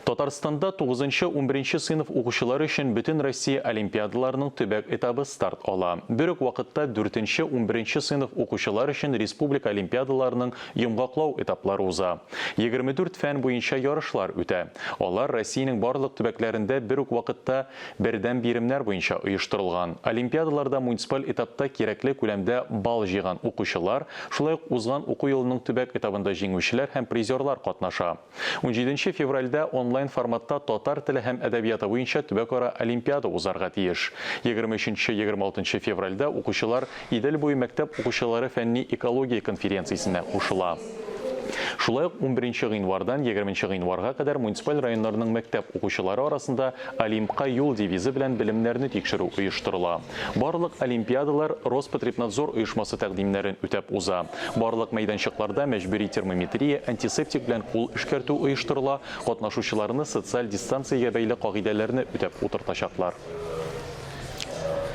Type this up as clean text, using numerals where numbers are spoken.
Татарстанда 9-11 сыйныф укучылары өчен Бүтін Россия олимпиадаларының төбәк этабы старт ала. Бір үк вакытта 4-11 сыйныф укучылар өчен республика олимпиадаларының йомгаклау этаплары уза. 24 фән буенча ярышлар үтә. Алар Россиянең барлык төбәкләрендә бір үк вакытта бердәм биремнәр буенча оештырылган. Олимпиадаларда муниципаль этапта кирәкле күләмдә бал җыйган укучылар, шулай ук узган уку елының төбәк этабында җиңүчеләр һәм призерлар катнаша. 17 февральдә онлайн форматта татар теле һәм әдәбияты буенча төбәкара олимпиада узарга тиеш. 23-26 февральдә укучылар Идел буе мәктәп укучылары фәнни экология конференциясенә кушыла. Шулай ук 11 гыйнвардан 20 гыйнварга кадәр муниципаль районнарның мәктәп укучылары арасында Олимпка юл девизы белән белемнәрне тикшерү оештырыла. Барлык олимпиадалар Роспотребнадзор оешмасы тәкъдимнәрен үтәп уза. Барлык мәйданчыкларда мәҗбүри термометрия, антисептик белән кул эшкәртү оештырыла, катнашучыларны социаль дистанциягә бәйле кагыйдәләрне үтәп утыртачаклар.